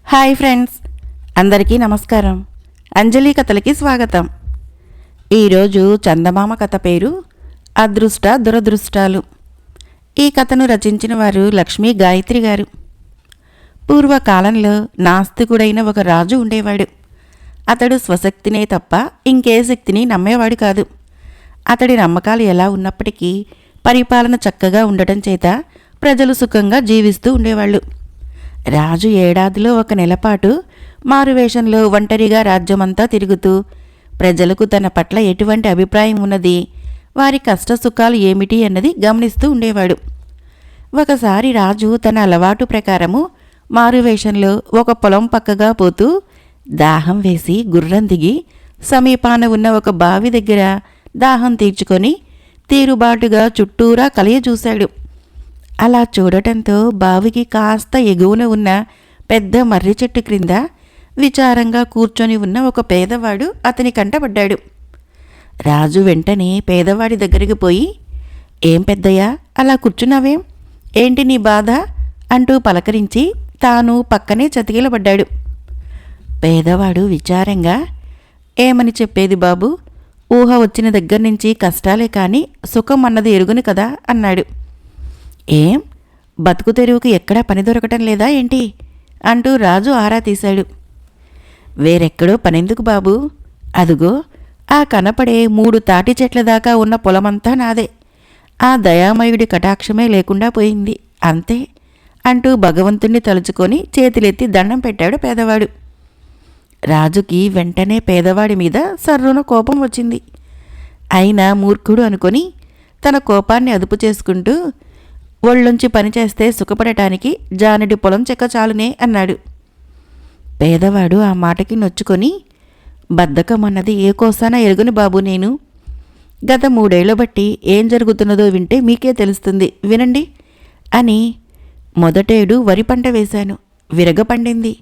Hi friends, అందరికీ నమస్కారం. అంజలి కథలకి స్వాగతం. ఈరోజు చందమామ కథ పేరు అదృష్ట దురదృష్టాలు. ఈ కథను రచించిన వారు లక్ష్మీ గాయత్రి గారు. పూర్వకాలంలో నాస్తికుడైన ఒక రాజు ఉండేవాడు. అతడు స్వశక్తినే తప్ప ఇంకే శక్తిని నమ్మేవాడు కాదు. అతడి నమ్మకాలు ఎలా ఉన్నప్పటికీ పరిపాలన చక్కగా ఉండటం చేత ప్రజలు సుఖంగా జీవిస్తూ ఉండేవాళ్ళు. రాజు ఏడాదిలో ఒక నెలపాటు మారువేషంలో ఒంటరిగా రాజ్యమంతా తిరుగుతూ ప్రజలకు తన పట్ల ఎటువంటి అభిప్రాయం ఉన్నది, వారి కష్టసుఖాలు ఏమిటి అన్నది గమనిస్తూ ఉండేవాడు. ఒకసారి రాజు తన అలవాటు ప్రకారము మారువేషంలో ఒక పొలం పక్కగా పోతూ దాహం వేసి గుర్రం దిగి సమీపాన ఉన్న ఒక బావి దగ్గర దాహం తీర్చుకొని తీరుబాటుగా చుట్టూరా కలియ చూశాడు. అలా చూడటంతో బావికి కాస్త ఎగువన ఉన్న పెద్ద మర్రి చెట్టు క్రింద విచారంగా కూర్చొని ఉన్న ఒక పేదవాడు అతని కంటపడ్డాడు. రాజు వెంటనే పేదవాడి దగ్గరికి పోయి, "ఏం పెద్దయ్యా, అలా కూర్చున్నావేం? ఏంటి నీ బాధ?" అంటూ పలకరించి తాను పక్కనే చతికిలబడ్డాడు. పేదవాడు విచారంగా, "ఏమని చెప్పేది బాబు, ఊహ వచ్చిన దగ్గర నుంచి కష్టాలే కానీ సుఖం అన్నది ఎరుగును కదా" అన్నాడు. "ఏం, బతుకు తెరువుకి ఎక్కడా పని దొరకటం లేదా ఏంటి?" అంటూ రాజు ఆరా తీశాడు. "వేరెక్కడో పనెందుకు బాబు, అదుగో ఆ కనపడే 3 తాటి చెట్ల దాకా ఉన్న పొలమంతా నాదే. ఆ దయామయుడి కటాక్షమే లేకుండా పోయింది, అంతే" అంటూ భగవంతుణ్ణి తలుచుకొని చేతులెత్తి దండం పెట్టాడు పేదవాడు. రాజుకి వెంటనే పేదవాడి మీద సర్రున కోపం వచ్చింది. అయినా మూర్ఖుడు అనుకొని తన కోపాన్ని అదుపు చేసుకుంటూ, "ఒళ్ళుంచి పనిచేస్తే సుఖపడటానికి జానడి పొలం చెక్క చాలునే" అన్నాడు. పేదవాడు ఆ మాటకి నొచ్చుకొని, "బద్ధకం అన్నది ఏ కోసాన ఎరుగుని బాబు నేను. గత 3 ఏళ్ల బట్టి ఏం జరుగుతున్నదో వింటే మీకే తెలుస్తుంది, వినండి" అని, "మొదటేడు వరి పంట వేశాను, విరగ పండింది.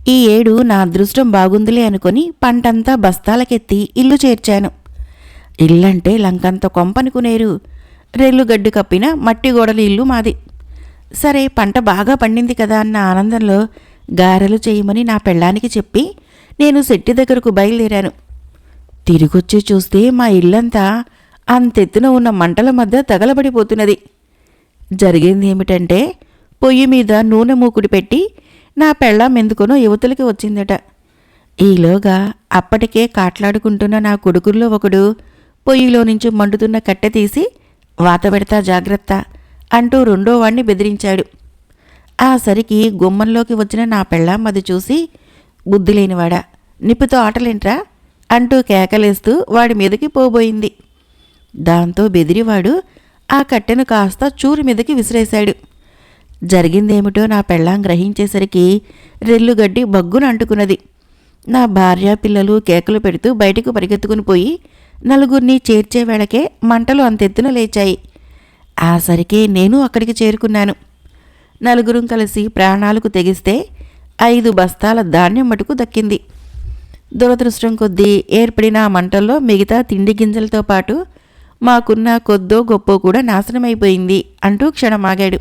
ఈ ఏడు నా అదృష్టం బాగుందిలే అనుకొని పంటంతా బస్తాలకెత్తి ఇల్లు చేర్చాను. ఇల్లంటే లంకంత కొంపనుకునేరు, రెల్లు గడ్డి కప్పిన మట్టి గోడల ఇల్లు మాది. సరే, పంట బాగా పండింది కదా అన్న ఆనందంలో గారెలు చేయమని నా పెళ్ళానికి చెప్పి నేను శెట్టి దగ్గరకు బయలుదేరాను. తిరిగొచ్చి చూస్తే మా ఇల్లంతా అంతెత్తున ఉన్న మంటల మధ్య తగలబడిపోతున్నది. జరిగిందేమిటంటే, పొయ్యి మీద నూనె మూకుడు పెట్టి నా పెళ్ళాం ఎందుకునో యువతలకి వచ్చిందట. ఈలోగా అప్పటికే కాట్లాడుకుంటున్న నా కొడుకుల్లో ఒకడు పొయ్యిలో నుంచి మండుతున్న కట్టె తీసి, "వాత పెడతా జాగ్రత్త" అంటూ రెండో వాణ్ణి బెదిరించాడు. ఆ సరికి గుమ్మంలోకి వచ్చిన నా పెళ్ళాం అది చూసి, "బుద్ధి లేనివాడా, నిప్పుతో ఆటలేంట్రా" అంటూ కేకలేస్తూ వాడి మీదకి పోబోయింది. దాంతో బెదిరివాడు ఆ కట్టెను కాస్త చూరు మీదకి విసిరేశాడు. జరిగిందేమిటో నా పెళ్ళాం గ్రహించేసరికి రెల్లుగడ్డి బగ్గున అంటుకున్నది. నా భార్య పిల్లలు కేకలు పెడుతూ బయటకు పరిగెత్తుకుని పోయి నలుగురిని చేర్చే వేళకే మంటలు అంతెత్తున లేచాయి. ఆ సరికే నేను అక్కడికి చేరుకున్నాను. నలుగురం కలిసి ప్రాణాలకు తెగిస్తే 5 బస్తాల ధాన్యం మటుకు దక్కింది. దురదృష్టం కొద్దీ ఏర్పడిన ఆ మంటల్లో మిగతా తిండి గింజలతో పాటు మాకున్న కొద్దో గొప్పో కూడా నాశనమైపోయింది అంటూ క్షణమాగాడు.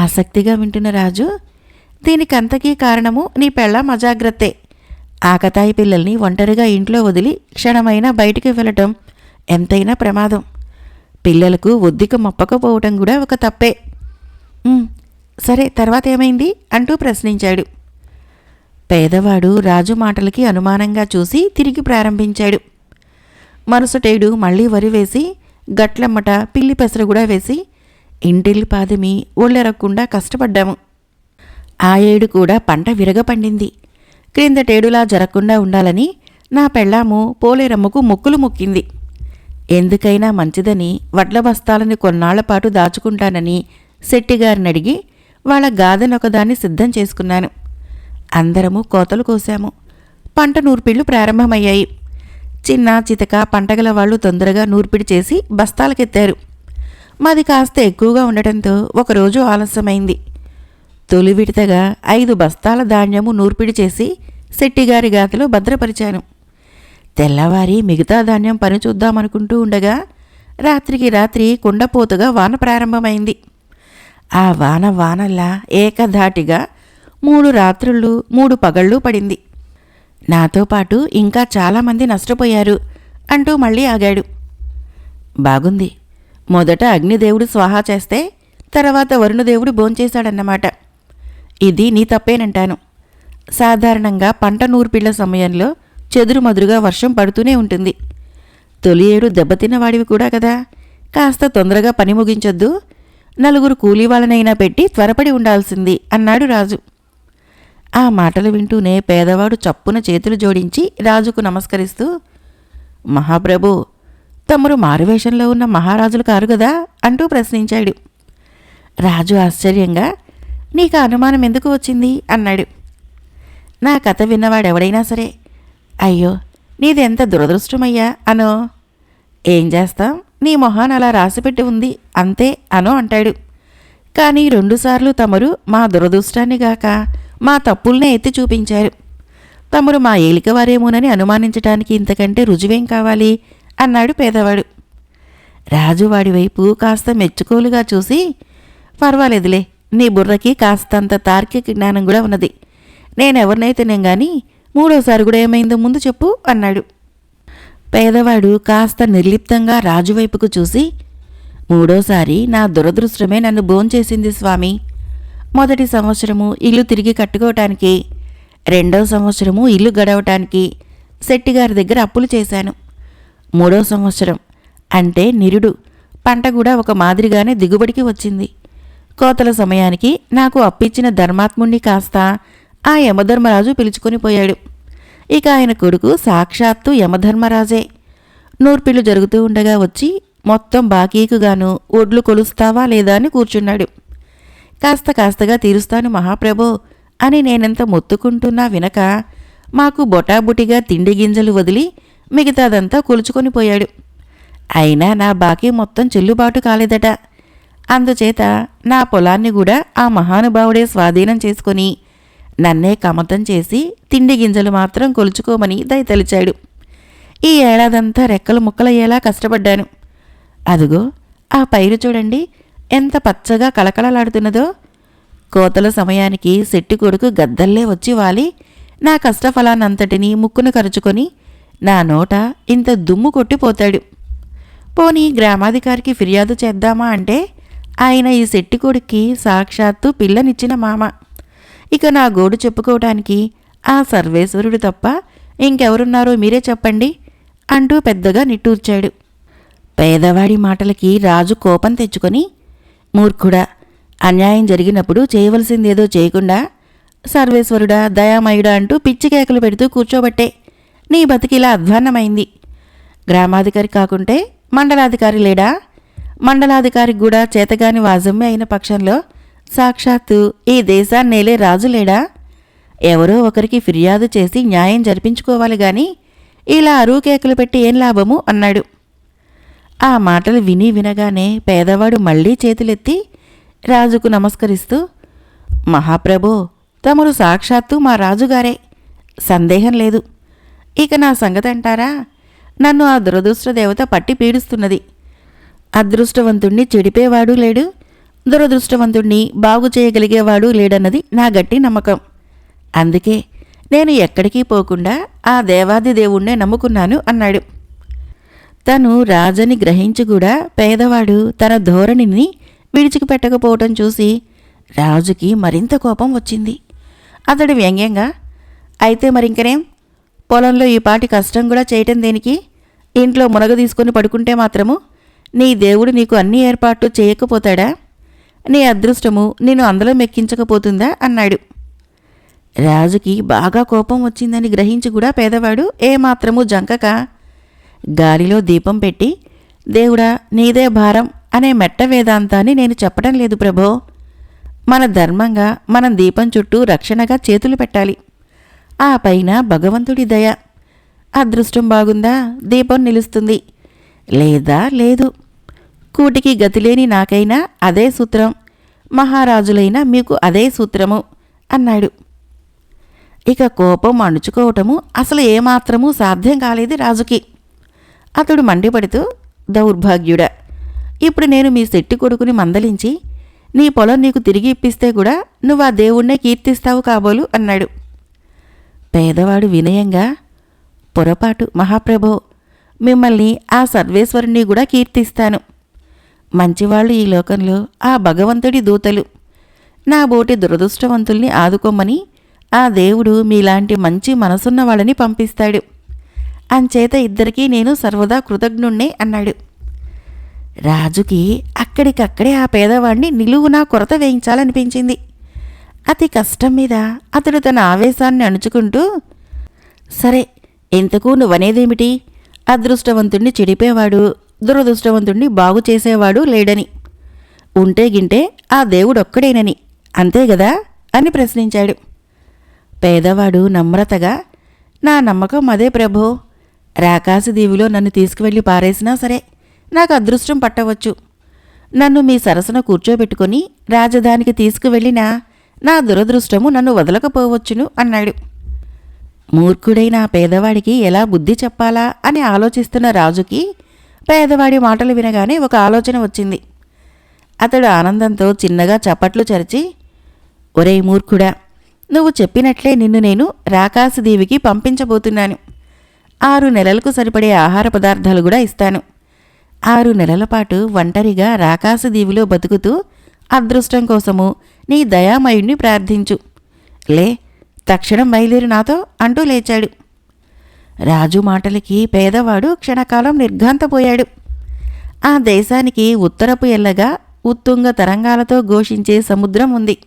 ఆసక్తిగా వింటున్న రాజు, "దీనికంతకీ కారణము నీ పెళ్ళాం అజాగ్రత్తే. ఆకతాయి పిల్లల్ని ఒంటరిగా ఇంట్లో వదిలి క్షణమైనా బయటికి వెళ్ళటం ఎంతైనా ప్రమాదం. పిల్లలకు ఒద్దిక మొప్పకపోవటం కూడా ఒక తప్పే. సరే, తర్వాత ఏమైంది?" అంటూ ప్రశ్నించాడు. పేదవాడు రాజు మాటలకి అనుమానంగా చూసి తిరిగి ప్రారంభించాడు. "మరుసటేడు మళ్లీ వరి వేసి గట్లమ్మట పిల్లి పెసర కూడా వేసి ఇంటిల్లి పాదిమి ఒళ్ళెరక్కుండా కష్టపడ్డాము. ఆ ఏడు కూడా పంట విరగపండింది. క్రిందటేడులా జరగకుండా ఉండాలని నా పెళ్ళాము పోలేరమ్మకు మొక్కులు మొక్కింది. ఎందుకైనా మంచిదని వడ్ల బస్తాలని కొన్నాళ్లపాటు దాచుకుంటానని శెట్టిగారిని అడిగి వాళ్ళ గాదెనొకదాన్ని సిద్ధం చేసుకున్నాను. అందరము కోతలు కోశాము. పంట నూర్పిళ్లు ప్రారంభమయ్యాయి. చిన్న చితక పంటగల వాళ్ళు తొందరగా నూర్పిడి చేసి బస్తాలకెత్తారు. మాది కాస్త ఎక్కువగా ఉండటంతో ఒకరోజు ఆలస్యమైంది. తొలి విడతగా 5 బస్తాల ధాన్యము నూర్పిడి చేసి శెట్టిగారి గాదిలో భద్రపరిచాను. తెల్లవారి మిగతా ధాన్యం పని చూద్దామనుకుంటూ ఉండగా రాత్రికి రాత్రి కుండపోతుగా వాన ప్రారంభమైంది. ఆ వానల్లా ఏకధాటిగా 3 రాత్రుళ్ళు 3 పగళ్ళు పడింది. నాతో పాటు ఇంకా చాలామంది నష్టపోయారు అంటూ మళ్ళీ ఆగాడు. బాగుంది. మొదట అగ్నిదేవుడు స్వాహా చేస్తే తర్వాత వరుణదేవుడు భోంచేశాడన్నమాట. ఇది నీ తప్పేనంటాను. సాధారణంగా పంట నూర్పిళ్ల సమయంలో చెదురుమదురుగా వర్షం పడుతూనే ఉంటుంది. తొలి ఏడు దెబ్బతిన్నవాడివి కూడా కదా, కాస్త తొందరగా పని ముగించొద్దు. 4 కూలీవాళ్ళనైనా పెట్టి త్వరపడి ఉండాల్సింది అన్నాడు రాజు. ఆ మాటలు వింటూనే పేదవాడు చప్పున చేతులు జోడించి రాజుకు నమస్కరిస్తూ, మహాప్రభు, తమరు మారువేషంలో ఉన్న మహారాజులు కారు గదా అంటూ ప్రశ్నించాడు. రాజు ఆశ్చర్యంగా, నీకు అనుమానం ఎందుకు వచ్చింది అన్నాడు. నా కథ విన్నవాడెవడైనా సరే, అయ్యో నీదెంత దురదృష్టమయ్యా అనో, ఏం చేస్తాం, నీ మొహాన్ అలా రాసిపెట్టి ఉంది అంతే అనో అంటాడు. కానీ 2 సార్లు తమరు మా దురదృష్టాన్నిగాక మా తప్పుల్నే ఎత్తి చూపించారు. తమరు మా ఏలికవారేమోనని అనుమానించటానికి ఇంతకంటే రుజువేం కావాలి అన్నాడు పేదవాడు. రాజు వాడి వైపు కాస్త మెచ్చుకోలుగా చూసి, పర్వాలేదులే, నీ బుర్రకి కాస్తంత తార్కిక జ్ఞానం కూడా ఉన్నది. నేనెవరినైతేనేం గాని 3ఓసారి కూడా ఏమైందో ముందు చెప్పు అన్నాడు. పేదవాడు కాస్త నిర్లిప్తంగా రాజువైపుకు చూసి, 3ఓసారి నా దురదృష్టమే నన్ను భోంచేసింది స్వామి. మొదటి సంవత్సరము ఇల్లు తిరిగి కట్టుకోవటానికి, 2వ సంవత్సరము ఇల్లు గడవటానికి శెట్టిగారి దగ్గర అప్పులు చేశాను. 3వ సంవత్సరం అంటే నిరుడు పంట కూడా ఒక మాదిరిగానే దిగుబడికి వచ్చింది. కోతల సమయానికి నాకు అప్పిచ్చిన ధర్మాత్ముణ్ణి కాస్త ఆ యమధర్మరాజు పిలుచుకొని పోయాడు. ఇక ఆయన కొడుకు సాక్షాత్తు యమధర్మరాజే. నూర్పిళ్ళు జరుగుతూ ఉండగా వచ్చి మొత్తం బాకీకుగాను ఒడ్లు కొలుస్తావా లేదా అని కూర్చున్నాడు. కాస్తగా తీరుస్తాను మహాప్రభో అని నేనెంత మొత్తుకుంటున్నా వినక మాకు బొటాబుటిగా తిండి గింజలు వదిలి మిగతాదంతా కొలుచుకొని పోయాడు. అయినా నా బాకీ మొత్తం చెల్లుబాటు కాలేదట. అందుచేత నా పొలాన్ని కూడా ఆ మహానుభావుడే స్వాధీనం చేసుకొని నన్నే కమతం చేసి తిండి గింజలు మాత్రం కొలుచుకోమని దయతలిచాడు. ఈ ఏడాదంతా రెక్కలు ముక్కలయ్యేలా కష్టపడ్డాను. అదుగో ఆ పైరు చూడండి ఎంత పచ్చగా కళకళలాడుతున్నదో. కోతల సమయానికి శెట్టి కొడుకు గద్దల్లే వచ్చి వాలి నా కష్టఫలాన్నంతటినీ ముక్కును కరుచుకొని నా నోట ఇంత దుమ్ము కొట్టిపోతాడు. పోనీ గ్రామాధికారికి ఫిర్యాదు చేద్దామా అంటే ఆయన ఈ శెట్టి కొడుక్కి సాక్షాత్తు పిల్లనిచ్చిన మామ. ఇక నా గోడు చెప్పుకోవటానికి ఆ సర్వేశ్వరుడు తప్ప ఇంకెవరున్నారో మీరే చెప్పండి అంటూ పెద్దగా నిట్టూర్చాడు. పేదవాడి మాటలకి రాజు కోపం తెచ్చుకొని, మూర్ఖుడా, అన్యాయం జరిగినప్పుడు చేయవలసిందేదో చేయకుండా సర్వేశ్వరుడా దయామయుడా అంటూ పిచ్చి కేకలు పెడుతూ కూర్చోబట్టే నీ బతికిలా అధ్వాన్నమైంది. గ్రామాధికారి కాకుంటే మండలాధికారి లేడా? మండలాధికారికి కూడా చేతగాని వాజమ్మే అయిన పక్షంలో సాక్షాత్తు ఈ దేశాన్నేలే రాజు లేడా? ఎవరో ఒకరికి ఫిర్యాదు చేసి న్యాయం జరిపించుకోవాలి గాని ఇలా అరువు కేకలు పెట్టి ఏం లాభము అన్నాడు. ఆ మాటలు వినగానే పేదవాడు మళ్లీ చేతులెత్తి రాజుకు నమస్కరిస్తూ, మహాప్రభో, తమరు సాక్షాత్తు మా రాజుగారే, సందేహం లేదు. ఇక నా సంగతి అంటారా? నన్ను ఆ దురదృష్ట దేవత పట్టి పీడిస్తున్నది. అదృష్టవంతుణ్ణి చెడిపేవాడు లేడు, దురదృష్టవంతుణ్ణి బాగు చేయగలిగేవాడు లేడన్నది నా గట్టి నమ్మకం. అందుకే నేను ఎక్కడికి పోకుండా ఆ దేవాది దేవుణ్ణే నమ్ముకున్నాను అన్నాడు. తను రాజని గ్రహించి కూడా పేదవాడు తన ధోరణిని విడిచిపెట్టకపోవటం చూసి రాజుకి మరింత కోపం వచ్చింది. అతడు వ్యంగ్యంగా, అయితే మరింకనేం, పొలంలో ఈ పాటి కష్టం కూడా చేయటం దేనికి? ఇంట్లో మునగ తీసుకుని పడుకుంటే మాత్రము నీ దేవుడు నీకు అన్ని ఏర్పాట్లు చేయకపోతాడా? నీ అదృష్టము నిన్ను అందులో మెక్కించకపోతుందా అన్నాడు. రాజుకి బాగా కోపం వచ్చిందని గ్రహించి కూడా పేదవాడు ఏమాత్రమూ జంకక, గాలిలో దీపం పెట్టి, దేవుడా నీదే భారం అనే మెట్ట వేదాంతాన్ని నేను చెప్పడం లేదు ప్రభో. మన ధర్మంగా మనం దీపం చుట్టూ రక్షణగా చేతులు పెట్టాలి. ఆ పైన భగవంతుడి దయ. అదృష్టం బాగుందా దీపం నిలుస్తుంది, లేదా లేదు. కూటికి గతిలేని నాకైనా అదే సూత్రం, మహారాజులైనా మీకు అదే సూత్రము అన్నాడు. ఇక కోపం అణుచుకోవటము అసలు ఏమాత్రమూ సాధ్యం కాలేదు రాజుకి. అతడు మండిపడుతూ, దౌర్భాగ్యుడా, ఇప్పుడు నేను మీ శెట్టి కొడుకుని మందలించి నీ పొలం నీకు తిరిగి ఇప్పిస్తే కూడా నువ్వు ఆ దేవుణ్ణే కీర్తిస్తావు కాబోలు అన్నాడు. పేదవాడు వినయంగా, పొరపాటు మహాప్రభో, మిమ్మల్ని ఆ సర్వేశ్వరుణ్ణి కూడా కీర్తిస్తాను. మంచివాళ్ళు ఈ లోకంలో ఆ భగవంతుడి దూతలు. నా బోటి దురదృష్టవంతుల్ని ఆదుకోమని ఆ దేవుడు మీలాంటి మంచి మనసున్న వాళ్ళని పంపిస్తాడు. అంచేత ఇద్దరికీ నేను సర్వదా కృతజ్ఞుణ్ణే అన్నాడు. రాజుకి అక్కడికక్కడే ఆ పేదవాడిని నిలువునా కొరత వేయించాలనిపించింది. అతి కష్టం మీద అతడు తన ఆవేశాన్ని అణుచుకుంటూ, సరే, ఇంతకు నువ్వనేదేమిటి? అదృష్టవంతుణ్ణి చెడిపేవాడు, దురదృష్టవంతుణ్ణి బాగు చేసేవాడు లేడని, ఉంటే గింటే ఆ దేవుడొక్కడేనని, అంతేగదా అని ప్రశ్నించాడు. పేదవాడు నమ్రతగా, నా నమ్మకం అదే ప్రభో. రాకాశదీవిలో నన్ను తీసుకువెళ్ళి పారేసినా సరే నాకు అదృష్టం పట్టవచ్చు. నన్ను మీ సరసన కూర్చోబెట్టుకుని రాజధానికి తీసుకువెళ్ళినా నా దురదృష్టము నన్ను వదలకపోవచ్చును అన్నాడు. మూర్ఖుడైన ఆ పేదవాడికి ఎలా బుద్ధి చెప్పాలా అని ఆలోచిస్తున్న రాజుకి పేదవాడి మాటలు వినగానే ఒక ఆలోచన వచ్చింది. అతడు ఆనందంతో చిన్నగా చప్పట్లు చరిచి, ఒరేయ్ మూర్ఖుడా, నువ్వు చెప్పినట్లే నిన్ను నేను రాకాశదీవికి పంపించబోతున్నాను. 6 నెలలకు సరిపడే ఆహార పదార్థాలు కూడా ఇస్తాను. 6 నెలల పాటు ఒంటరిగా రాకాశదీవిలో బతుకుతూ అదృష్టం కోసము నీ దయామయుణ్ణి ప్రార్థించు. లే, తక్షణం బయలుదేరి నాతో అంటూ లేచాడు. రాజు మాటలకి పేదవాడు క్షణకాలం నిర్ఘాంతపోయాడు. ఆ దేశానికి ఉత్తరపు ఎల్లగా ఉత్తుంగ తరంగాలతో ఘోషించే సముద్రం ఉంది.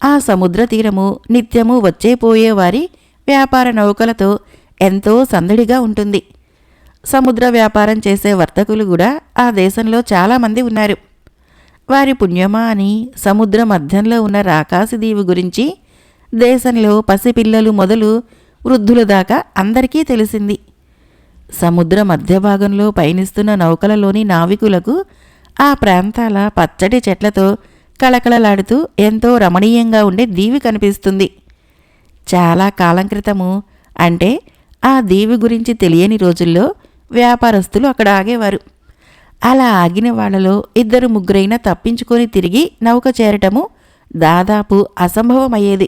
ఆ సముద్ర తీరము నిత్యము వచ్చేపోయేవారి వ్యాపార నౌకలతో ఎంతో సందడిగా ఉంటుంది. సముద్ర వ్యాపారం చేసే వర్తకులు కూడా ఆ దేశంలో చాలామంది ఉన్నారు. వారి పుణ్యమా అని సముద్ర మధ్యంలో ఉన్న రాకాశదీవి గురించి దేశంలో పసిపిల్లలు మొదలు వృద్ధుల దాకా అందరికీ తెలిసింది. సముద్ర మధ్య భాగంలో పయనిస్తున్న నౌకలలోని నావికులకు ఆ ప్రాంతాల పచ్చటి చెట్లతో కళకళలాడుతూ ఎంతో రమణీయంగా ఉండే దీవి కనిపిస్తుంది. చాలా కాలం క్రితము, అంటే ఆ దీవి గురించి తెలియని రోజుల్లో వ్యాపారస్తులు అక్కడ ఆగేవారు. అలా ఆగిన వాళ్లలో 2-3 తప్పించుకొని తిరిగి నౌక చేరటము దాదాపు అసంభవమయ్యేది.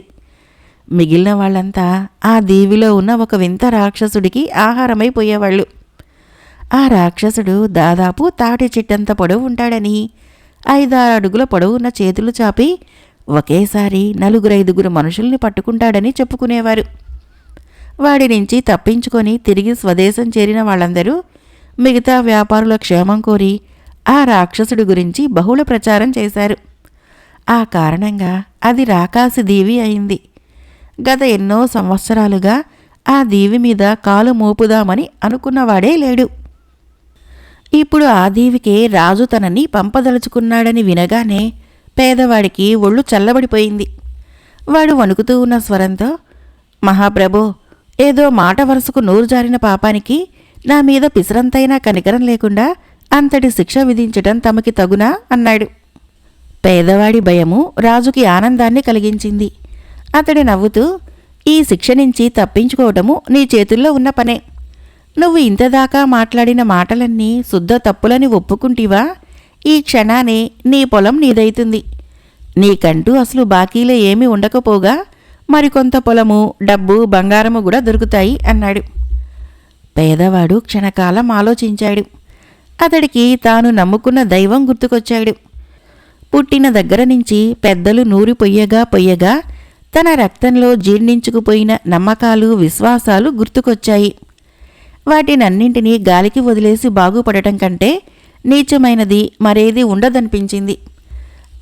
మిగిలిన వాళ్ళంతా ఆ దీవిలో ఉన్న ఒక వింత రాక్షసుడికి ఆహారమైపోయేవాళ్ళు. ఆ రాక్షసుడు దాదాపు తాటి చెట్టంత పొడవు ఉంటాడని, 5-6 అడుగుల పొడవున్న చేతులు చాపి ఒకేసారి 4-5 మనుషుల్ని పట్టుకుంటాడని చెప్పుకునేవారు. వాడి నుంచి తప్పించుకొని తిరిగి స్వదేశం చేరిన వాళ్ళందరూ మిగతా వ్యాపారుల క్షేమం కోరి ఆ రాక్షసుడి గురించి బహుళ ప్రచారం చేశారు. ఆ కారణంగా అది రాకాశదీవి అయింది. గత ఎన్నో సంవత్సరాలుగా ఆ దీవి మీద కాలు మోపుదామని అనుకున్నవాడే లేడు. ఇప్పుడు ఆ దీవికే రాజు తనని పంపదలుచుకున్నాడని వినగానే పేదవాడికి ఒళ్ళు చల్లబడిపోయింది. వాడు వణుకుతూ ఉన్న స్వరంతో, మహాప్రభో, ఏదో మాట వరుసకు నోరు జారిన పాపానికి నా మీద పిసరంతైనా కనికరం లేకుండా అంతటి శిక్ష విధించటం తమకి తగునా అన్నాడు. పేదవాడి భయము రాజుకి ఆనందాన్ని కలిగించింది. అతడు నవ్వుతూ, ఈ శిక్ష నుంచి తప్పించుకోవటము నీ చేతుల్లో ఉన్న పనే. నువ్వు ఇంతదాకా మాట్లాడిన మాటలన్నీ శుద్ధ తప్పులని ఒప్పుకుంటివా? ఈ క్షణానే నీ పొలం నీదైతుంది. నీకంటూ అసలు బాకీలే ఏమీ ఉండకపోగా మరికొంత పొలము, డబ్బు, బంగారము కూడా దొరుకుతాయి అన్నాడు. పేదవాడు క్షణకాలం ఆలోచించాడు. అతడికి తాను నమ్ముకున్న దైవం గుర్తుకొచ్చాడు. పుట్టిన దగ్గర నుంచి పెద్దలు నూరి పొయ్యగా తన రక్తంలో జీర్ణించుకుపోయిన నమ్మకాలు, విశ్వాసాలు గుర్తుకొచ్చాయి. వాటినన్నింటినీ గాలికి వదిలేసి బాగుపడటం కంటే నీచమైనది మరేది ఉండదనిపించింది.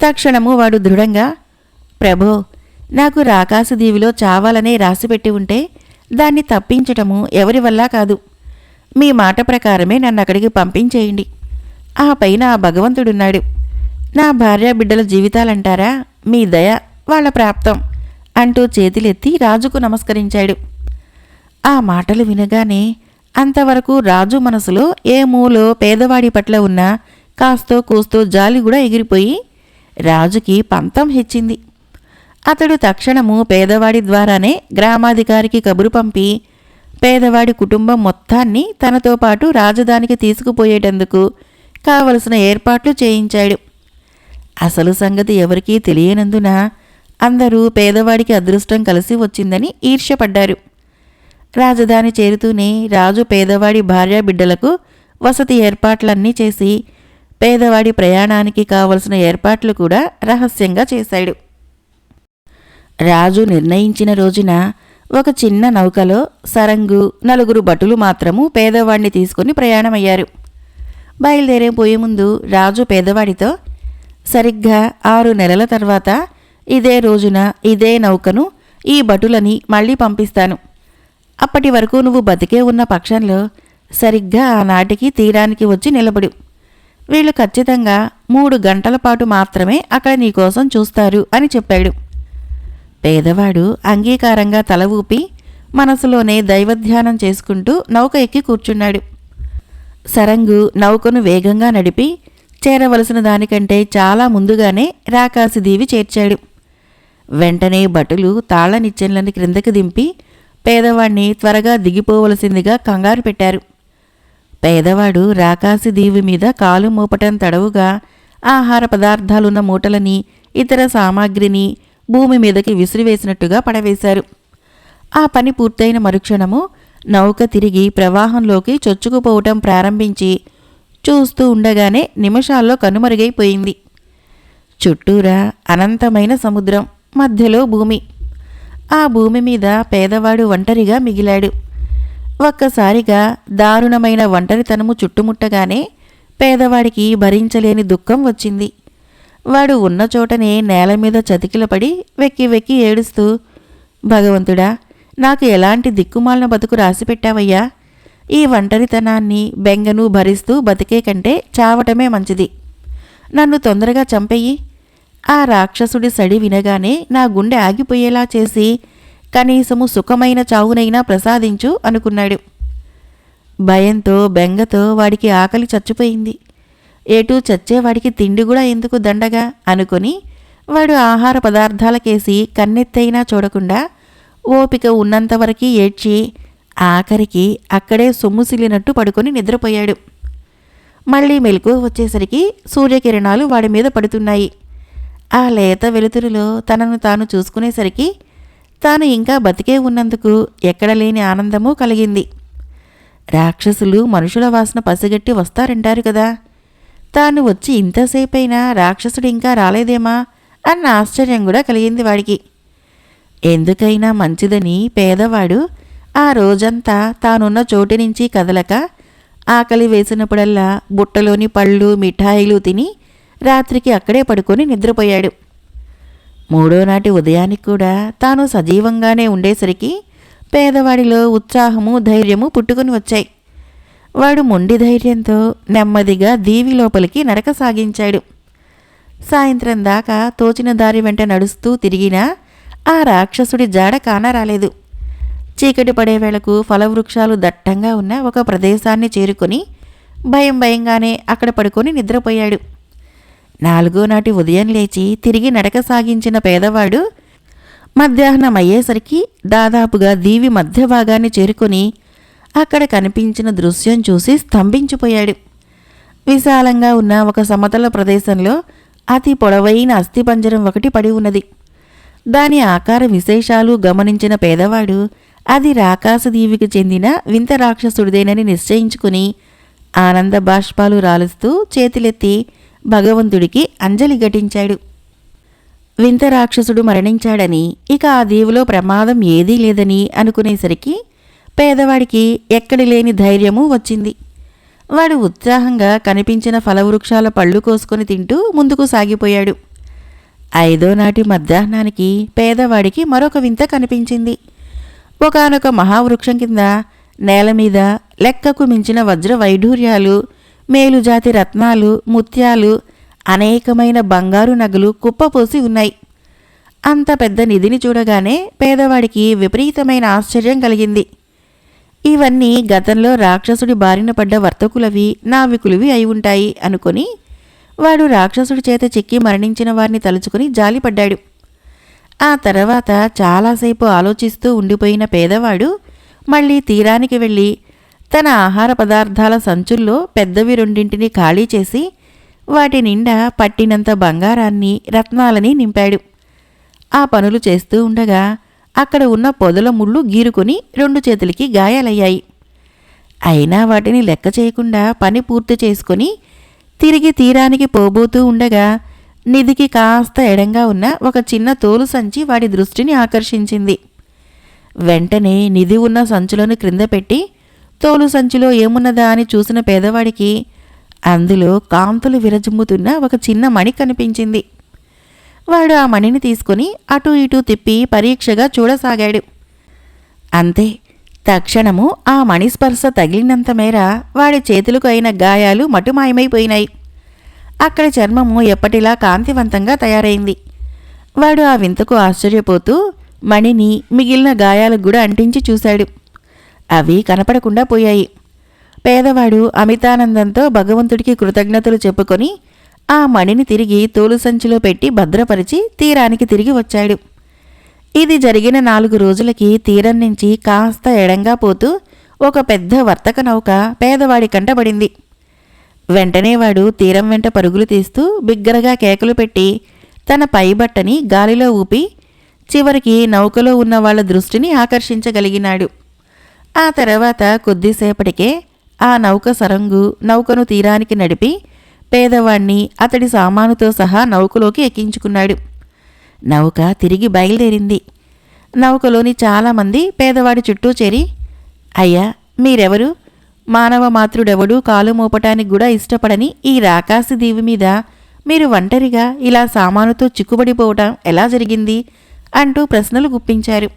తక్షణము వాడు దృఢంగా, ప్రభో, నాకు రాకాశదీవిలో చావాలనే రాసిపెట్టి ఉంటే దాన్ని తప్పించటము ఎవరి వల్ల కాదు. మీ మాట ప్రకారమే నన్ను అక్కడికి పంపించేయండి. ఆ పైన ఆ భగవంతుడున్నాడు. నా భార్యాబిడ్డల జీవితాలంటారా, మీ దయ వాళ్ళ ప్రాప్తం అంటూ చేతులెత్తి రాజుకు నమస్కరించాడు. ఆ మాటలు వినగానే అంతవరకు రాజు మనసులో ఏ మూలో పేదవాడి పట్ల ఉన్న కాస్తో కూస్తో జాలి కూడా ఎగిరిపోయి రాజుకి పంతం హెచ్చింది. అతడు తక్షణము పేదవాడి ద్వారానే గ్రామాధికారికి కబురు పంపి పేదవాడి కుటుంబం మొత్తాన్ని తనతో పాటు రాజధానికి తీసుకుపోయేటందుకు కావలసిన ఏర్పాట్లు చేయించాడు. అసలు సంగతి ఎవరికీ తెలియనందున అందరూ పేదవాడికి అదృష్టం కలిసి వచ్చిందని ఈర్ష్యపడ్డారు. రాజధాని చేరుతూనే రాజు పేదవాడి భార్యాబిడ్డలకు వసతి ఏర్పాట్లన్నీ చేసి పేదవాడి ప్రయాణానికి కావలసిన ఏర్పాట్లు కూడా రహస్యంగా చేశాడు. రాజు నిర్ణయించిన రోజున ఒక చిన్న నౌకలో సరంగు 4 భటులు మాత్రము పేదవాడిని తీసుకుని ప్రయాణమయ్యారు. బయలుదేరిపోయే ముందు రాజు పేదవాడితో, సరిగ్గా 6 నెలల తర్వాత ఇదే రోజున ఇదే నౌకను ఈ భటులని మళ్ళీ పంపిస్తాను. అప్పటి వరకు నువ్వు బతికే ఉన్న పక్షంలో సరిగ్గా ఆనాటికి తీరానికి వచ్చి నిలబడు. వీళ్ళు ఖచ్చితంగా 3 గంటల పాటు మాత్రమే అక్కడ నీకోసం చూస్తారు అని చెప్పాడు. పేదవాడు అంగీకారంగా తల ఊపి మనసులోనే దైవధ్యానం చేసుకుంటూ నౌక ఎక్కి కూర్చున్నాడు. సరంగు నౌకను వేగంగా నడిపి చేరవలసిన దానికంటే చాలా ముందుగానే రాకాసిదీవి చేర్చాడు. వెంటనే భటులు తాళ్ల నిచ్చెనలను క్రిందకి దింపి పేదవాణ్ణి త్వరగా దిగిపోవలసిందిగా కంగారు పెట్టారు. పేదవాడు రాకాసిదీవి మీద కాలు మోపటం తడవుగా ఆహార పదార్థాలున్న మూటలని ఇతర సామాగ్రిని భూమి మీదకి విసిరివేసినట్టుగా పడవేశారు. ఆ పని పూర్తయిన మరుక్షణము నౌక తిరిగి ప్రవాహంలోకి చొచ్చుకుపోవటం ప్రారంభించి చూస్తూ ఉండగానే నిమిషాల్లో కనుమరుగైపోయింది. చుట్టూరా అనంతమైన సముద్రం, మధ్యలో భూమి. ఆ భూమి మీద పేదవాడు ఒంటరిగా మిగిలాడు. ఒక్కసారిగా దారుణమైన ఒంటరితనము చుట్టుముట్టగానే పేదవాడికి భరించలేని దుఃఖం వచ్చింది. వాడు ఉన్న చోటనే నేల మీద చతికిలపడి వెక్కి వెక్కి ఏడుస్తూ, భగవంతుడా, నాకు ఎలాంటి దిక్కుమాలిన బతుకు రాసిపెట్టావయ్యా. ఈ ఒంటరితనాన్ని బెంగను భరిస్తూ బతికే కంటే చావటమే మంచిది. నన్ను తొందరగా చంపెయ్యి. ఆ రాక్షసుడి సడి వినగానే నా గుండె ఆగిపోయేలా చేసి కనీసము సుఖమైన చావునైనా ప్రసాదించు అనుకున్నాడు. భయంతో బెంగతో వాడికి ఆకలి చచ్చిపోయింది. ఏటూ చచ్చేవాడికి తిండి కూడా ఎందుకు దండగా అనుకొని వాడు ఆహార పదార్థాలకేసి కన్నెత్తైనా చూడకుండా ఓపిక ఉన్నంతవరకు ఏడ్చి ఆఖరికి అక్కడే సొమ్ముసిలినట్టు పడుకొని నిద్రపోయాడు. మళ్ళీ మెలకువ వచ్చేసరికి సూర్యకిరణాలు వాడి మీద పడుతున్నాయి. ఆ లేత వెలుతురులో తనను తాను చూసుకునేసరికి తాను ఇంకా బతికే ఉన్నందుకు ఎక్కడలేని ఆనందమూ కలిగింది. రాక్షసులు మనుషుల వాసన పసిగట్టి వస్తారంటారు కదా, తాను వచ్చి ఇంతసేపైనా రాక్షసుడు ఇంకా రాలేదేమా అన్న ఆశ్చర్యం కూడా కలిగింది వాడికి. ఎందుకైనా మంచిదని పేదవాడు ఆ రోజంతా తానున్న చోటు నుంచి కదలక ఆకలి వేసినప్పుడల్లా బుట్టలోని పళ్ళు మిఠాయిలు తిని రాత్రికి అక్కడే పడుకొని నిద్రపోయాడు. 3వ నాటి ఉదయానికి కూడా తాను సజీవంగానే ఉండేసరికి పేదవాడిలో ఉత్సాహము ధైర్యము పుట్టుకుని వచ్చాయి. వాడు మొండి ధైర్యంతో నెమ్మదిగా దీవి లోపలికి నడక సాగించాడు. సాయంత్రం దాకా తోచిన దారి వెంట నడుస్తూ తిరిగినా ఆ రాక్షసుడి జాడ కానరాలేదు. చీకటి పడే వేళకు ఫలవృక్షాలు దట్టంగా ఉన్న ఒక ప్రదేశాన్ని చేరుకొని భయంగానే అక్కడ పడుకొని నిద్రపోయాడు. 4వ నాటి ఉదయం లేచి తిరిగి నడక సాగించిన పేదవాడు మధ్యాహ్నం అయ్యేసరికి దాదాపుగా దీవి మధ్య భాగాన్ని చేరుకొని అక్కడ కనిపించిన దృశ్యం చూసి స్తంభించిపోయాడు. విశాలంగా ఉన్న ఒక సమతల ప్రదేశంలో అతి పొడవైన అస్థిపంజరం ఒకటి పడి ఉన్నది. దాని ఆకార విశేషాలు గమనించిన పేదవాడు అది రాకాసదీవికి చెందిన వింత రాక్షసుడిదేనని నిశ్చయించుకుని ఆనంద బాష్పాలు రాలుస్తూ చేతులెత్తి భగవంతుడికి అంజలి ఘటించాడు. వింత రాక్షసుడు మరణించాడని, ఇక ఆ దీవిలో ప్రమాదం ఏదీ లేదని అనుకునేసరికి పేదవాడికి ఎక్కడి లేని ధైర్యమూ వచ్చింది. వాడు ఉత్సాహంగా కనిపించిన ఫలవృక్షాల పళ్ళు కోసుకొని తింటూ ముందుకు సాగిపోయాడు. 5వ నాటి మధ్యాహ్నానికి పేదవాడికి మరొక వింత కనిపించింది. ఒకానొక మహావృక్షం కింద నేల మీద లెక్కకు మించిన వజ్ర వైఢూర్యాలు, మేలుజాతి రత్నాలు, ముత్యాలు, అనేకమైన బంగారు నగలు కుప్పపోసి ఉన్నాయి. అంత పెద్ద నిధిని చూడగానే పేదవాడికి విపరీతమైన ఆశ్చర్యం కలిగింది. ఇవన్నీ గతంలో రాక్షసుడి బారిన పడ్డ వర్తకులవి, నావికులవి అయి ఉంటాయి అనుకొని వాడు రాక్షసుడి చేత చిక్కి మరణించిన వారిని తలుచుకుని జాలిపడ్డాడు. ఆ తర్వాత చాలాసేపు ఆలోచిస్తూ ఉండిపోయిన పేదవాడు మళ్ళీ తీరానికి వెళ్ళి తన ఆహార పదార్థాల సంచుల్లో పెద్దవి 2 ఖాళీ చేసి వాటి నిండా పట్టినంత బంగారాన్ని, రత్నాలని నింపాడు. ఆ పనులు చేస్తూ ఉండగా అక్కడ ఉన్న పొదల ముళ్ళు గీరుకొని 2 చేతులకి గాయాలయ్యాయి. అయినా వాటిని లెక్క చేయకుండా పని పూర్తి చేసుకొని తిరిగి తీరానికి పోబోతూ ఉండగా నిధికి కాస్త ఎడంగా ఉన్న ఒక చిన్న తోలు సంచి వాడి దృష్టిని ఆకర్షించింది. వెంటనే నిధి ఉన్న సంచులను క్రింద పెట్టి తోలు సంచిలో ఏమున్నదా అని చూసిన పేదవాడికి అందులో కాంతులు విరజిమ్ముతున్న ఒక చిన్న మణి కనిపించింది. వాడు ఆ మణిని తీసుకుని అటూ ఇటూ తిప్పి పరీక్షగా చూడసాగాడు. అంతే, తక్షణము ఆ మణిస్పర్శ తగిలినంత మేర వాడి చేతులకు అయిన గాయాలు మటుమాయమైపోయినాయి. అక్కడి చర్మము ఎప్పటిలా కాంతివంతంగా తయారైంది. వాడు ఆ వింతకు ఆశ్చర్యపోతూ మణిని మిగిలిన గాయాలకు కూడా అంటించి చూశాడు. అవి కనపడకుండా పోయాయి. పేదవాడు అమితానందంతో భగవంతుడికి కృతజ్ఞతలు చెప్పుకొని ఆ మణిని తిరిగి తోలు సంచిలో పెట్టి భద్రపరిచి తీరానికి తిరిగి వచ్చాడు. ఇది జరిగిన 4 రోజులకి తీరం నుంచి కాస్త ఎడంగా పోతూ ఒక పెద్ద వర్తక నౌక పేదవాడి కంటపడింది. వెంటనే వాడు తీరం వెంట పరుగులు తీస్తూ బిగ్గరగా కేకలు పెట్టి తన పైబట్టని గాలిలో ఊపి చివరికి నౌకలో ఉన్న వాళ్ల దృష్టిని ఆకర్షించగలిగినాడు. ఆ తర్వాత కొద్దిసేపటికే ఆ నౌక సరంగు నౌకను తీరానికి నడిపి పేదవాణ్ణి అతడి సామానుతో సహా నౌకలోకి ఎక్కించుకున్నాడు. నౌక తిరిగి బయలుదేరింది. నౌకలోని చాలామంది పేదవాడి చుట్టూ చేరి, అయ్యా, మీరెవరు? మానవ మాతృడెవడూ కాలు మోపటానికి కూడా ఇష్టపడని ఈ రాకాసి దీవి మీద మీరు ఒంటరిగా ఇలా సామానుతో చిక్కుబడిపోవటం ఎలా జరిగింది అంటూ ప్రశ్నలు గుప్పించారు.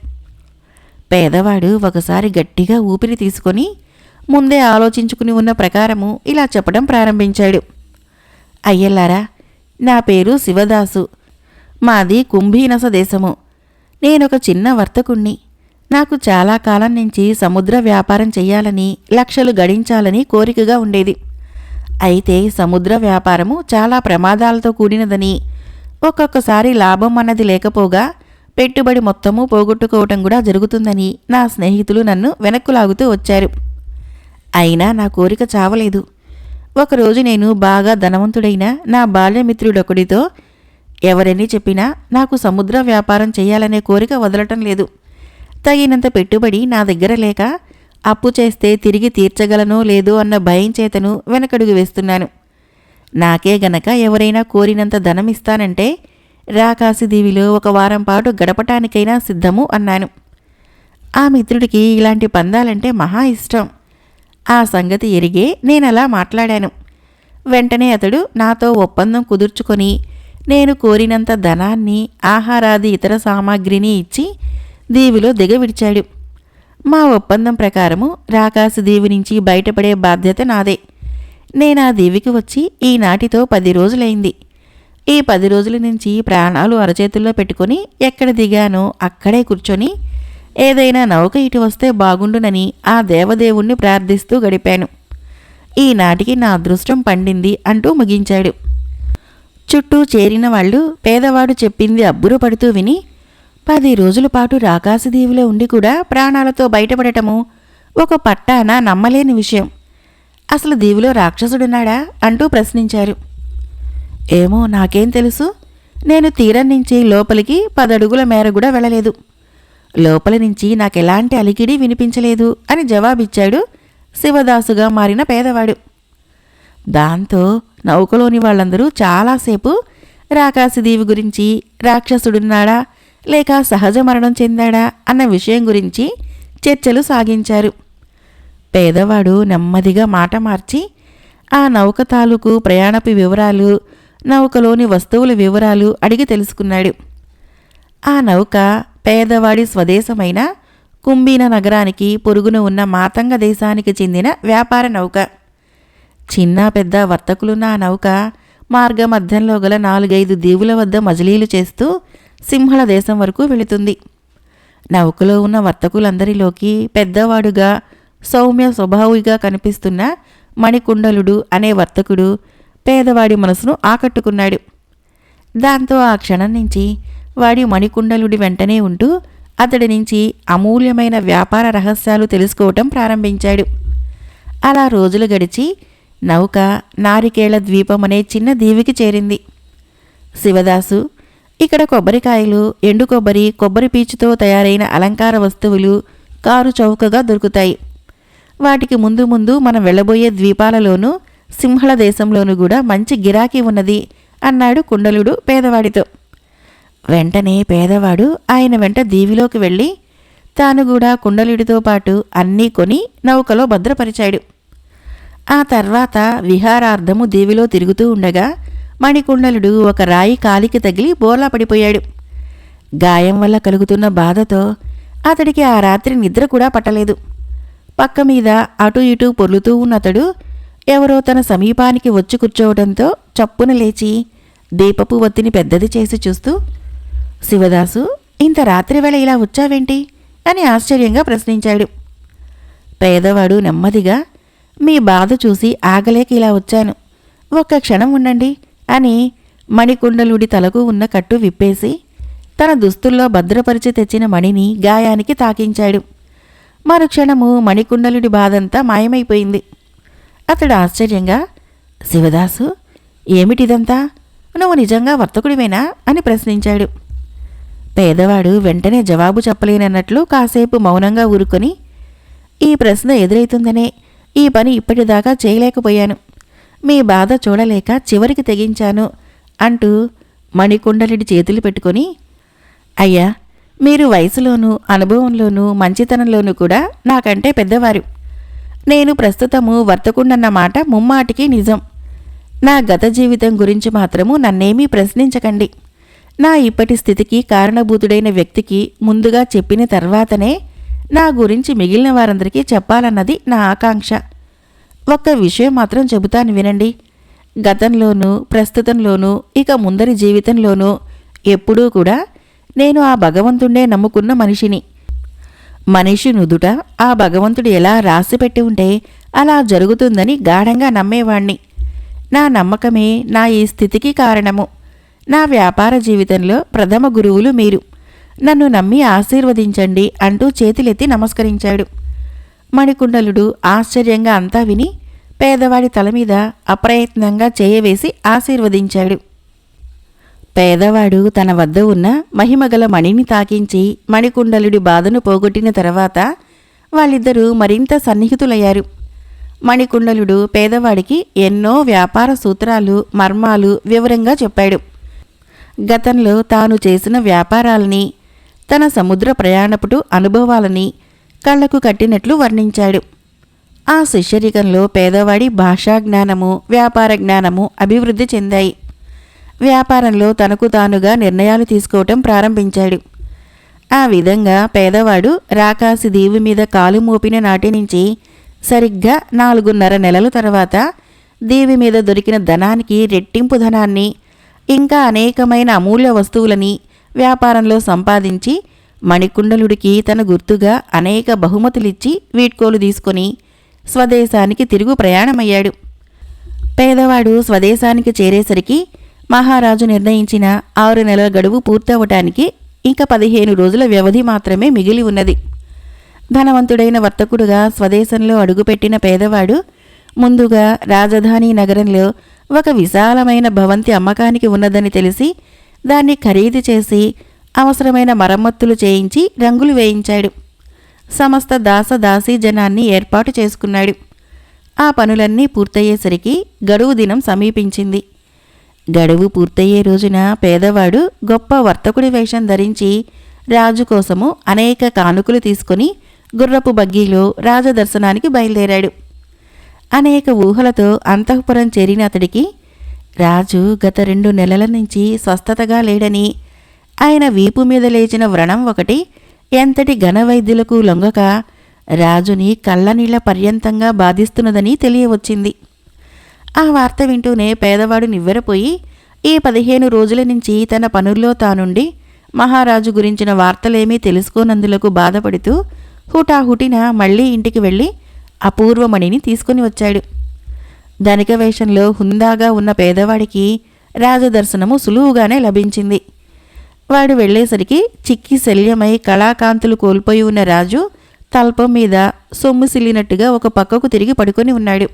పేదవాడు ఒకసారి గట్టిగా ఊపిరి తీసుకొని ముందే ఆలోచించుకుని ఉన్న ప్రకారము ఇలా చెప్పడం ప్రారంభించాడు. అయ్యల్లారా, నా పేరు శివదాసు. మాది కుంభీనస దేశము. నేనొక చిన్న వర్తకుణ్ణి. నాకు చాలా కాలం నుంచి సముద్ర వ్యాపారం చెయ్యాలని, లక్షలు గడించాలని కోరికగా ఉండేది. అయితే సముద్ర వ్యాపారము చాలా ప్రమాదాలతో కూడినదని, ఒక్కొక్కసారి లాభం అన్నది లేకపోగా పెట్టుబడి మొత్తము పోగొట్టుకోవటం కూడా జరుగుతుందని నా స్నేహితులు నన్ను వెనక్కు లాగుతూ వచ్చారు. అయినా నా కోరిక చావలేదు. ఒకరోజు నేను బాగా ధనవంతుడైన నా బాల్యమిత్రుడొకడితో, ఎవరెన్ని చెప్పినా నాకు సముద్ర వ్యాపారం చేయాలనే కోరిక వదలటం లేదు. తగినంత పెట్టుబడి నా దగ్గర లేక అప్పు చేస్తే తిరిగి తీర్చగలనో లేదో అన్న భయం చేతను వెనకడుగు వేస్తున్నాను. నాకే గనక ఎవరైనా కోరినంత ధనం ఇస్తానంటే రాకాసిదీవిలో 1 వారం పాటు గడపటానికైనా సిద్ధము అన్నాను. ఆ మిత్రుడికి ఇలాంటి పందాలంటే మహా ఇష్టం. ఆ సంగతి ఎరిగే నేనలా మాట్లాడాను. వెంటనే అతడు నాతో ఒప్పందం కుదుర్చుకొని నేను కోరినంత ధనాన్ని, ఆహారాది ఇతర సామాగ్రిని ఇచ్చి దీవిలో దిగవిడిచాడు. మా ఒప్పందం ప్రకారము రాకాసిదీవి నుంచి బయటపడే బాధ్యత నాదే. నేనా దీవికి వచ్చి ఈనాటితో 10 రోజులైంది. ఈ 10 రోజుల నుంచి ప్రాణాలు అరచేతుల్లో పెట్టుకుని ఎక్కడ దిగానో అక్కడే కూర్చొని ఏదైనా నౌక ఇటు వస్తే బాగుండునని ఆ దేవదేవుణ్ణి ప్రార్థిస్తూ గడిపాను. ఈనాటికి నా అదృష్టం పండింది అంటూ ముగించాడు. చుట్టూ చేరిన వాళ్ళు పేదవాడు చెప్పింది అబ్బురపడుతూ విని 10 రోజుల పాటు రాకాసిదీవిలో ఉండి కూడా ప్రాణాలతో బయటపడటము ఒక పట్టాన నమ్మలేని విషయం. అసలు దీవిలో రాక్షసుడున్నాడా అంటూ ప్రశ్నించారు. ఏమో, నాకేం తెలుసు. నేను తీరం నుంచి లోపలికి 10 అడుగుల మేర కూడా వెళ్ళలేదు. లోపలి నుంచి నాకెలాంటి అలికిడి వినిపించలేదు అని జవాబిచ్చాడు శివదాసుగా మారిన పేదవాడు. దాంతో నౌకలోని వాళ్ళందరూ చాలాసేపు రాకాసిదీవి గురించి, రాక్షసుడున్నాడా లేక సహజ మరణం చెందాడా అన్న విషయం గురించి చర్చలు సాగించారు. పేదవాడు నెమ్మదిగా మాట మార్చి ఆ నౌక తాలూకు ప్రయాణపు వివరాలు, నౌకలోని వస్తువుల వివరాలు అడిగి తెలుసుకున్నాడు. ఆ నౌక పేదవాడి స్వదేశమైన కుంభీన నగరానికి పొరుగున ఉన్న మాతంగ దేశానికి చెందిన వ్యాపార నౌక. చిన్న పెద్ద వర్తకులున్న ఆ నౌక మార్గమధ్యంలో గల 4-5 దీవుల వద్ద మజిలీలు చేస్తూ సింహళ దేశం వరకు వెళుతుంది. నౌకలో ఉన్న వర్తకులందరిలోకి పెద్దవాడుగా, సౌమ్య స్వభావిగా కనిపిస్తున్న మణికుండలుడు అనే వర్తకుడు పేదవాడి మనసును ఆకట్టుకున్నాడు. దాంతో ఆ క్షణం నుంచి వాడి మణికుండలుడి వెంటనే ఉంటూ అతడి నుంచి అమూల్యమైన వ్యాపార రహస్యాలు తెలుసుకోవటం ప్రారంభించాడు. అలా రోజులు గడిచి నౌక నారికేళ ద్వీపం అనే చిన్న దీవికి చేరింది. శివదాసు, ఇక్కడ కొబ్బరికాయలు, ఎండు కొబ్బరి, కొబ్బరి పీచుతో తయారైన అలంకార వస్తువులు కారు చౌకగా దొరుకుతాయి. వాటికి ముందు ముందు మనం వెళ్ళబోయే ద్వీపాలలోనూ సింహళ దేశంలోనూ కూడా మంచి గిరాకీ ఉన్నది అన్నాడు కుండలుడు పేదవాడితో. వెంటనే పేదవాడు ఆయన వెంట దీవిలోకి వెళ్ళి తాను కూడా కుండలుడితో పాటు అన్నీ కొని నౌకలో భద్రపరిచాడు. ఆ తర్వాత విహారార్థము దీవిలో తిరుగుతూ ఉండగా మణికుండలుడు ఒక రాయి కాలికి తగిలి బోర్లా పడిపోయాడు. గాయం వల్ల కలుగుతున్న బాధతో అతడికి ఆ రాత్రి నిద్ర కూడా పట్టలేదు. పక్క మీద అటూ ఇటూ పొర్లుతూ ఉన్న అతడు ఎవరో తన సమీపానికి వచ్చి కూర్చోవడంతో చప్పున లేచి దీపపు ఒత్తిని పెద్దది చేసి చూస్తూ, శివదాసు, ఇంత రాత్రివేళ ఇలా వచ్చావేంటి అని ఆశ్చర్యంగా ప్రశ్నించాడు. పేదవాడు నెమ్మదిగా, మీ బాధ చూసి ఆగలేక ఇలా వచ్చాను, ఒక్క క్షణం ఉండండి అని మణికుండలుడి తలకు ఉన్న కట్టు విప్పేసి తన దుస్తుల్లో భద్రపరిచి తెచ్చిన మణిని గాయానికి తాకించాడు. మరుక్షణము మణికుండలుడి బాధంతా మాయమైపోయింది. అతడు ఆశ్చర్యంగా, శివదాసు, ఏమిటిదంతా? నువ్వు నిజంగా వర్తకుడివేనా అని ప్రశ్నించాడు. పేదవాడు వెంటనే జవాబు చెప్పలేనన్నట్లు కాసేపు మౌనంగా ఊరుకొని, ఈ ప్రశ్న ఎదురైతుందనే ఈ పని ఇప్పటిదాకా చేయలేకపోయాను, మీ బాధ చూడలేక చివరికి తెగించాను అంటూ మణికుండలుడి చేతులు పెట్టుకొని, అయ్యా, మీరు వయసులోనూ అనుభవంలోనూ మంచితనంలోనూ కూడా నాకంటే పెద్దవారు. నేను ప్రస్తుతము వర్తకుండన్న మాట ముమ్మాటికి నిజం. నా గత జీవితం గురించి మాత్రము నన్నేమీ ప్రశ్నించకండి. నా ఇప్పటి స్థితికి కారణభూతుడైన వ్యక్తికి ముందుగా చెప్పిన తర్వాతనే నా గురించి మిగిలిన వారందరికీ చెప్పాలన్నది నా ఆకాంక్ష. ఒక్క విషయం మాత్రం చెబుతాను వినండి. గతంలోనూ ప్రస్తుతంలోనూ ఇక ముందరి జీవితంలోనూ ఎప్పుడూ కూడా నేను ఆ భగవంతుడే నమ్ముకున్న మనిషిని. మనిషి నుదుట ఆ భగవంతుడు ఎలా రాసిపెట్టి ఉంటే అలా జరుగుతుందని గాఢంగా నమ్మేవాణ్ణి. నా నమ్మకమే నా ఈ స్థితికి కారణము. నా వ్యాపార జీవితంలో ప్రథమ గురువులు మీరు. నన్ను నమ్మి ఆశీర్వదించండి అంటూ చేతులెత్తి నమస్కరించాడు. మణికుండలుడు ఆశ్చర్యంగా అంతా విని పేదవాడి తల మీద అప్రయత్నంగా చేయవేసి ఆశీర్వదించాడు. పేదవాడు తన వద్ద ఉన్న మహిమగల మణిని తాకించి మణికుండలుడి బాధను పోగొట్టిన తర్వాత వాళ్ళిద్దరూ మరింత సన్నిహితులయ్యారు. మణికుండలుడు పేదవాడికి ఎన్నో వ్యాపార సూత్రాలు, మర్మాలు వివరంగా చెప్పాడు. గతంలో తాను చేసిన వ్యాపారాలని, తన సముద్ర ప్రయాణపుటు అనుభవాలని కళ్లకు కట్టినట్లు వర్ణించాడు. ఆ శిష్యరికంలో పేదవాడి భాషా జ్ఞానము, వ్యాపార జ్ఞానము అభివృద్ధి చెందాయి. వ్యాపారంలో తనకు తానుగా నిర్ణయాలు తీసుకోవటం ప్రారంభించాడు. ఆ విధంగా పేదవాడు రాకాసి దీవి మీద కాలు మోపిన నాటి నుంచి సరిగ్గా 4.5 నెలల తర్వాత దీవి మీద దొరికిన ధనానికి రెట్టింపు ధనాన్ని, ఇంకా అనేకమైన అమూల్య వస్తువులని వ్యాపారంలో సంపాదించి మణికుండలుడికి తన గుర్తుగా అనేక బహుమతులిచ్చి వీడ్కోలు తీసుకొని స్వదేశానికి తిరుగు ప్రయాణమయ్యాడు. పేదవాడు స్వదేశానికి చేరేసరికి మహారాజు నిర్ణయించిన 6 నెలల గడువు పూర్తవటానికి ఇంకా 15 రోజుల వ్యవధి మాత్రమే మిగిలి ఉన్నది. ధనవంతుడైన వర్తకుడుగా స్వదేశంలో అడుగుపెట్టిన పేదవాడు ముందుగా రాజధాని నగరంలో ఒక విశాలమైన భవంతి అమ్మకానికి ఉన్నదని తెలిసి దాన్ని ఖరీదు చేసి అవసరమైన మరమ్మతులు చేయించి రంగులు వేయించాడు. సమస్త దాసదాసీ జనాన్ని ఏర్పాటు చేసుకున్నాడు. ఆ పనులన్నీ పూర్తయ్యేసరికి గడువు దినం సమీపించింది. గడువు పూర్తయ్యే రోజున పేదవాడు గొప్ప వర్తకుడి వేషం ధరించి రాజు కోసము అనేక కానుకలు తీసుకుని గుర్రపు బగ్గీలో రాజదర్శనానికి బయలుదేరాడు. అనేక ఊహలతో అంతఃపురం చేరిన అతడికి రాజు గత 2 నెలల నుంచి స్వస్థతగా లేడని, ఆయన వీపు మీద లేచిన వ్రణం ఒకటి ఎంతటి ఘనవైద్యులకు లొంగక రాజుని కళ్ళనీళ్ల పర్యంతంగా బాధిస్తున్నదని తెలియవచ్చింది. ఆ వార్త వింటూనే పేదవాడు నివ్వెరపోయి ఈ 15 రోజుల నుంచి తన పనుల్లో తానుండి మహారాజు గురించిన వార్తలేమీ తెలుసుకోనందులకు బాధపడుతూ హుటాహుటిన మళ్లీ ఇంటికి వెళ్ళి అపూర్వమణిని తీసుకుని వచ్చాడు. ధనిక వేషంలో హుందాగా ఉన్న పేదవాడికి రాజదర్శనము సులువుగానే లభించింది. వాడు వెళ్లేసరికి చిక్కి శల్యమై కళాకాంతులు కోల్పోయి ఉన్న రాజు తల్పం మీద సొమ్ము సిల్లినట్టుగా ఒక పక్కకు తిరిగి పడుకొని ఉన్నాడు.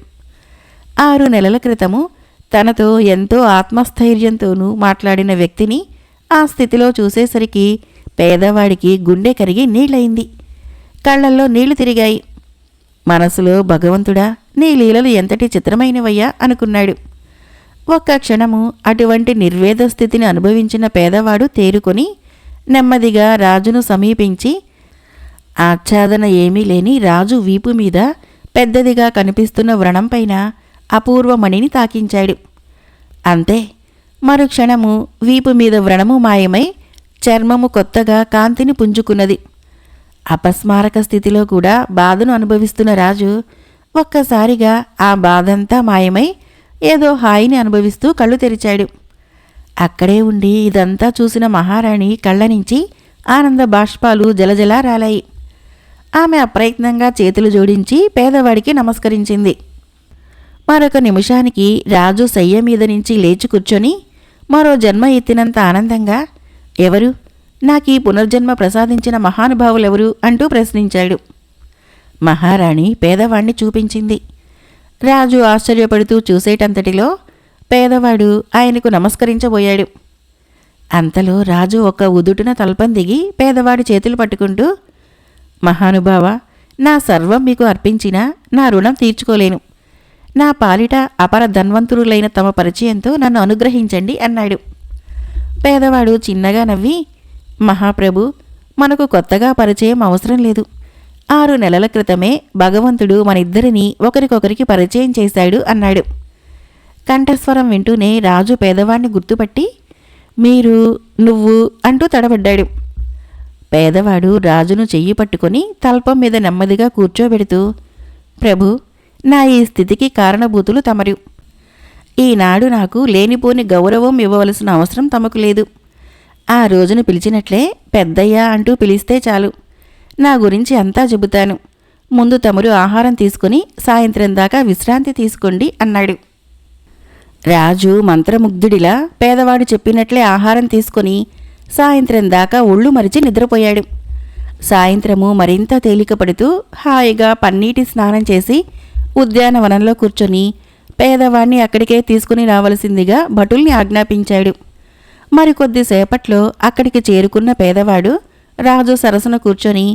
6 నెలల క్రితము తనతో ఎంతో ఆత్మస్థైర్యంతోనూ మాట్లాడిన వ్యక్తిని ఆ స్థితిలో చూసేసరికి పేదవాడికి గుండె కరిగి నీళ్ళయింది. కళ్ళల్లో నీళ్లు తిరిగాయి. మనసులో భగవంతుడా, నీ లీలలు ఎంతటి చిత్రమైనవయ్యా అనుకున్నాడు. ఒక్క క్షణము అటువంటి నిర్వేద స్థితిని అనుభవించిన పేదవాడు తేరుకొని నెమ్మదిగా రాజును సమీపించి ఆచ్ఛాదన ఏమీ లేని రాజు వీపు మీద పెద్దదిగా కనిపిస్తున్న వ్రణంపైన అపూర్వమణిని తాకించాడు. అంతే, మరుక్షణము వీపు మీద వ్రణము మాయమై చర్మము కొత్తగా కాంతిని పుంజుకున్నది. అపస్మారక స్థితిలో కూడా బాధను అనుభవిస్తున్న రాజు ఒక్కసారిగా ఆ బాధంతా మాయమై ఏదో హాయిని అనుభవిస్తూ కళ్ళు తెరిచాడు. అక్కడే ఉండి ఇదంతా చూసిన మహారాణి కళ్ళ నుంచి ఆనంద బాష్పాలు జలజలా రాలాయి. ఆమె అప్రయత్నంగా చేతులు జోడించి పేదవాడికి నమస్కరించింది. మరొక నిమిషానికి రాజు శయ్య మీద నుంచి లేచి కూర్చొని మరో జన్మ ఎత్తినంత ఆనందంగా, ఎవరు, నాకీ పునర్జన్మ ప్రసాదించిన మహానుభావులెవరు అంటూ ప్రశ్నించాడు. మహారాణి పేదవాణ్ణి చూపించింది. రాజు ఆశ్చర్యపడుతూ చూసేటంతటిలో పేదవాడు ఆయనకు నమస్కరించబోయాడు. అంతలో రాజు ఒక ఉదుటున తల్పం దిగి పేదవాడి చేతులు పట్టుకుంటూ, మహానుభావ, నా సర్వం మీకు అర్పించినా నా రుణం తీర్చుకోలేను. నా పాలిట అపర ధన్వంతురులైన తమ పరిచయంతో నన్ను అనుగ్రహించండి అన్నాడు. పేదవాడు చిన్నగా నవ్వి, మహాప్రభు, మనకు కొత్తగా పరిచయం అవసరం లేదు. 6 నెలల క్రితమే భగవంతుడు మనిద్దరినీ ఒకరికొకరికి పరిచయం చేశాడు అన్నాడు. కంఠస్వరం వింటూనే రాజు పేదవాణ్ణి గుర్తుపట్టి, మీరు, నువ్వు అంటూ తడబడ్డాడు. పేదవాడు రాజును చెయ్యి పట్టుకొని తల్పం మీద నెమ్మదిగా కూర్చోబెడుతూ, ప్రభు, నా ఈ స్థితికి కారణభూతులు తమరు. ఈనాడు నాకు లేనిపోని గౌరవం ఇవ్వవలసిన అవసరం తమకు లేదు. ఆ రోజును పిలిచినట్లే పెద్దయ్యా అంటూ పిలిస్తే చాలు. నా గురించి అంతా చెబుతాను. ముందు తమరు ఆహారం తీసుకుని సాయంత్రం దాకా విశ్రాంతి తీసుకోండి అన్నాడు. రాజు మంత్రముగ్ధుడిలా పేదవాడు చెప్పినట్లే ఆహారం తీసుకొని సాయంత్రం దాకా ఒళ్ళు మరిచి నిద్రపోయాడు. సాయంత్రము మరింత తేలికపడుతూ హాయిగా పన్నీటి స్నానం చేసి ఉద్యానవనంలో కూర్చొని పేదవాణ్ణి అక్కడికే తీసుకుని రావలసిందిగా భటుల్ని ఆజ్ఞాపించాడు. మరికొద్దిసేపట్లో అక్కడికి చేరుకున్న పేదవాడు రాజు సరసన కూర్చొని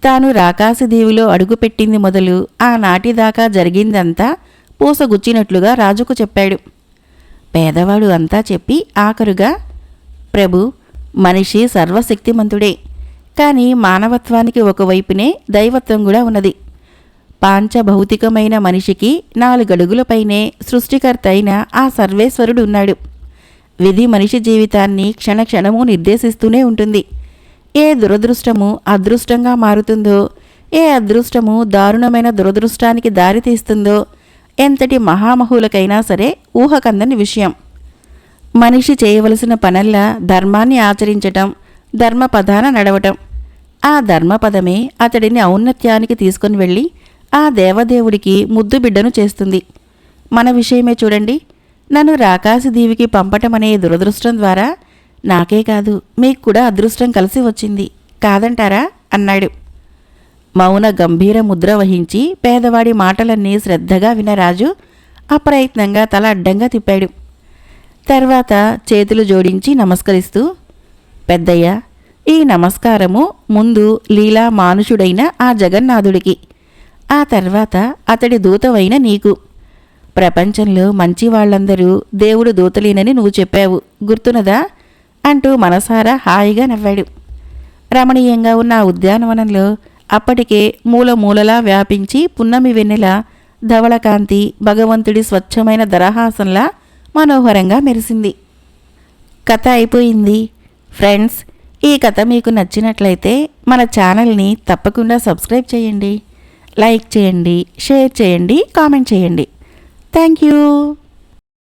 తాను రాకాసిదీవిలో అడుగుపెట్టింది మొదలు ఆనాటిదాకా జరిగిందంతా పూసగుచ్చినట్లుగా రాజుకు చెప్పాడు. పేదవాడు అంతా చెప్పి ఆఖరుగా, ప్రభు, మనిషి సర్వశక్తిమంతుడే, కానీ మానవత్వానికి ఒకవైపునే దైవత్వం కూడా ఉన్నది. పాంచభౌతికమైన మనిషికి 4 అడుగులపైనే సృష్టికర్త అయిన ఆ సర్వేశ్వరుడు ఉన్నాడు. విధి మనిషి జీవితాన్ని క్షణక్షణము నిర్దేశిస్తూనే ఉంటుంది. ఏ దురదృష్టము అదృష్టంగా మారుతుందో, ఏ అదృష్టము దారుణమైన దురదృష్టానికి దారితీస్తుందో ఎంతటి మహామహులకైనా సరే ఊహకందని విషయం. మనిషి చేయవలసిన పనల్లా ధర్మాన్ని ఆచరించటం, ధర్మపదాన నడవటం. ఆ ధర్మపదమే అతడిని ఔన్నత్యానికి తీసుకుని వెళ్ళి ఆ దేవదేవుడికి ముద్దు బిడ్డను చేస్తుంది. మన విషయమే చూడండి. నన్ను రాకాసిదీవికి పంపటమనే దురదృష్టం ద్వారా నాకే కాదు మీకు కూడా అదృష్టం కలిసి వచ్చింది కాదంటారా అన్నాడు. మౌన గంభీర ముద్ర వహించి పేదవాడి మాటలన్నీ శ్రద్ధగా విన్న రాజు అప్రయత్నంగా తల అడ్డంగా తిప్పాడు. తర్వాత చేతులు జోడించి నమస్కరిస్తూ, పెద్దయ్య, ఈ నమస్కారము ముందు లీలా మానుషుడైన ఆ జగన్నాథుడికి, ఆ తర్వాత అతడి దూతవైన నీకు. ప్రపంచంలో మంచి వాళ్లందరూ దేవుడు దూతలేనని నువ్వు చెప్పావు, గుర్తున్నదా అంటూ మనసారా హాయిగా నవ్వాడు. రమణీయంగా ఉన్న ఆ ఉద్యానవనంలో అప్పటికే మూలమూలలా వ్యాపించి పున్నమి వెన్నెల ధవళకాంతి భగవంతుడి స్వచ్ఛమైన దరహాసంలా మనోహరంగా మెరిసింది. కథ అయిపోయింది. ఫ్రెండ్స్, ఈ కథ మీకు నచ్చినట్లయితే మన ఛానల్ని తప్పకుండా సబ్స్క్రైబ్ చేయండి, లైక్ చేయండి, షేర్ చేయండి, కామెంట్ చేయండి. Thank you.